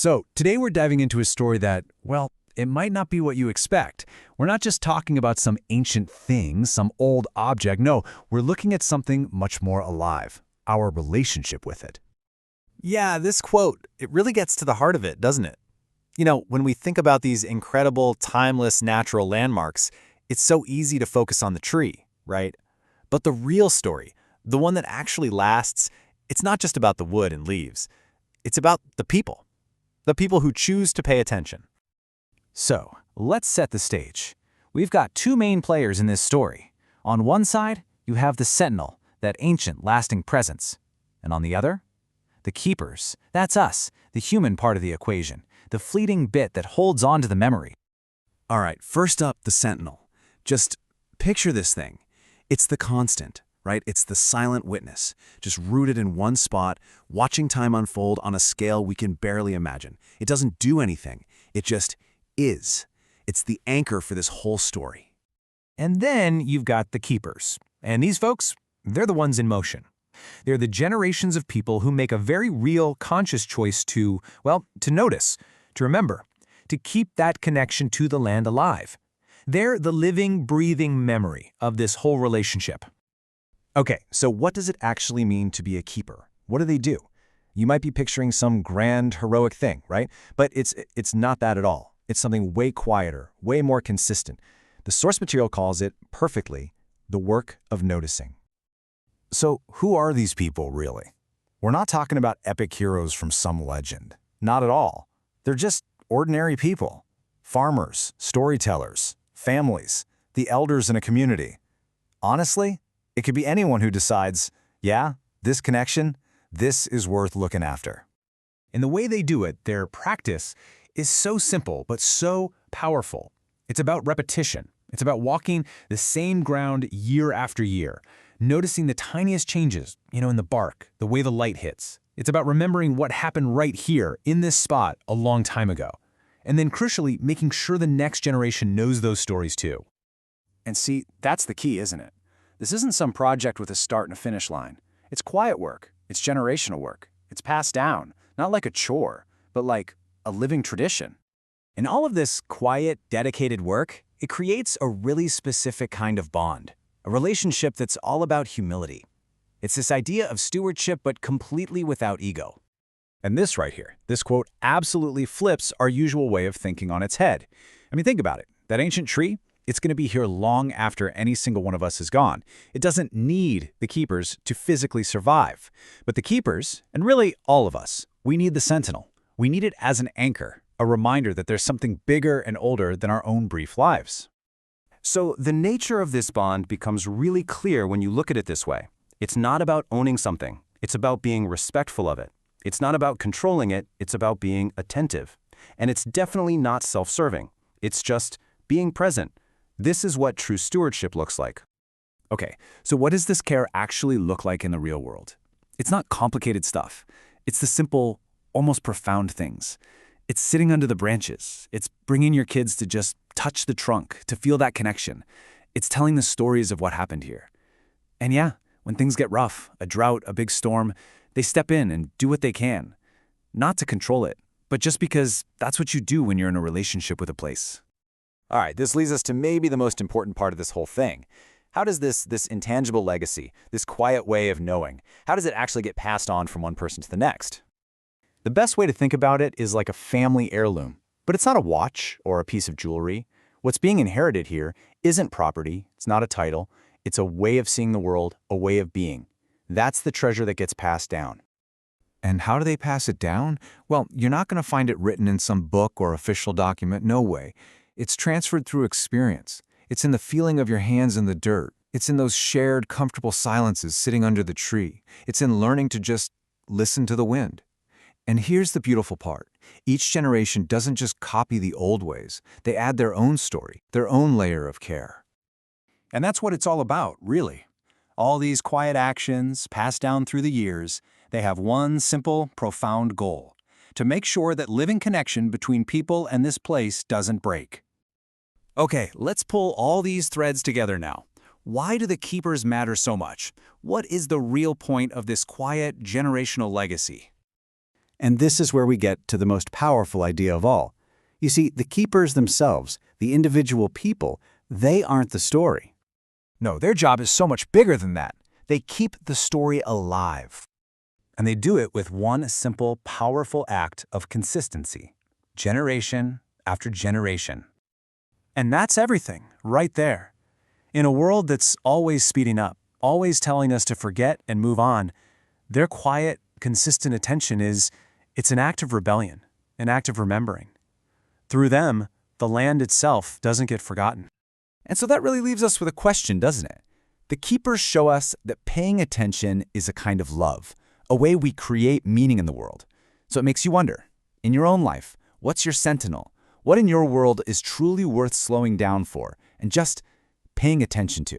So today we're diving into a story that, well, it might not be what you expect. We're not just talking about some ancient thing, some old object. No, we're looking at something much more alive, our relationship with it. Yeah, this quote, it really gets to the heart of it, doesn't it? When we think about these incredible, timeless natural landmarks, it's so easy to focus on the tree, right? But the real story, the one that actually lasts, it's not just about the wood and leaves. It's about the people who choose to pay attention. So, let's set the stage. We've got two main players in this story. On one side, you have the Sentinel, that ancient, lasting presence. And on the other, the Keepers. That's us, the human part of the equation, the fleeting bit that holds on to the memory. All right, first up, the Sentinel. Just picture this thing. It's the constant, right? It's the silent witness, just rooted in one spot, watching time unfold on a scale we can barely imagine. It doesn't do anything. It just is. It's the anchor for this whole story. And then you've got the Keepers. And these folks, they're the ones in motion. They're the generations of people who make a very real, conscious choice to notice, to remember, to keep that connection to the land alive. They're the living, breathing memory of this whole relationship. Okay, so what does it actually mean to be a keeper? What do they do? You might be picturing some grand, heroic thing, right? But it's not that at all. It's something way quieter, way more consistent. The source material calls it, perfectly, the work of noticing. So who are these people, really? We're not talking about epic heroes from some legend. Not at all. They're just ordinary people. Farmers, storytellers, families, the elders in a community. Honestly, it could be anyone who decides, yeah, this connection, this is worth looking after. And the way they do it, their practice, is so simple but so powerful. It's about repetition. It's about walking the same ground year after year, noticing the tiniest changes, in the bark, the way the light hits. It's about remembering what happened right here, in this spot, a long time ago. And then crucially, making sure the next generation knows those stories too. And see, that's the key, isn't it? This isn't some project with a start and a finish line. It's quiet work. It's generational work. It's passed down, not like a chore, but like a living tradition. And all of this quiet, dedicated work, it creates a really specific kind of bond, a relationship that's all about humility. It's this idea of stewardship, but completely without ego. And this right here, this quote absolutely flips our usual way of thinking on its head. I mean, think about it. That ancient tree, it's going to be here long after any single one of us is gone. It doesn't need the keepers to physically survive. But the keepers, and really all of us, we need the Sentinel. We need it as an anchor, a reminder that there's something bigger and older than our own brief lives. So the nature of this bond becomes really clear when you look at it this way. It's not about owning something. It's about being respectful of it. It's not about controlling it. It's about being attentive. And it's definitely not self-serving. It's just being present. This is what true stewardship looks like. Okay, so what does this care actually look like in the real world? It's not complicated stuff. It's the simple, almost profound things. It's sitting under the branches. It's bringing your kids to just touch the trunk, to feel that connection. It's telling the stories of what happened here. And yeah, when things get rough, a drought, a big storm, they step in and do what they can. Not to control it, but just because that's what you do when you're in a relationship with a place. All right, this leads us to maybe the most important part of this whole thing. How does this intangible legacy, this quiet way of knowing, how does it actually get passed on from one person to the next? The best way to think about it is like a family heirloom. But it's not a watch or a piece of jewelry. What's being inherited here isn't property, it's not a title, it's a way of seeing the world, a way of being. That's the treasure that gets passed down. And how do they pass it down? Well, you're not going to find it written in some book or official document, no way. It's transferred through experience. It's in the feeling of your hands in the dirt. It's in those shared, comfortable silences sitting under the tree. It's in learning to just listen to the wind. And here's the beautiful part. Each generation doesn't just copy the old ways. They add their own story, their own layer of care. And that's what it's all about, really. All these quiet actions, passed down through the years, they have one simple, profound goal: to make sure that living connection between people and this place doesn't break. Okay, let's pull all these threads together now. Why do the keepers matter so much? What is the real point of this quiet, generational legacy? And this is where we get to the most powerful idea of all. You see, the keepers themselves, the individual people, they aren't the story. No, their job is so much bigger than that. They keep the story alive. And they do it with one simple, powerful act of consistency, generation after generation. And that's everything, right there. In a world that's always speeding up, always telling us to forget and move on, their quiet, consistent attention it's an act of rebellion, an act of remembering. Through them, the land itself doesn't get forgotten. And so that really leaves us with a question, doesn't it? The keepers show us that paying attention is a kind of love, a way we create meaning in the world. So it makes you wonder, in your own life, what's your sentinel? What in your world is truly worth slowing down for and just paying attention to?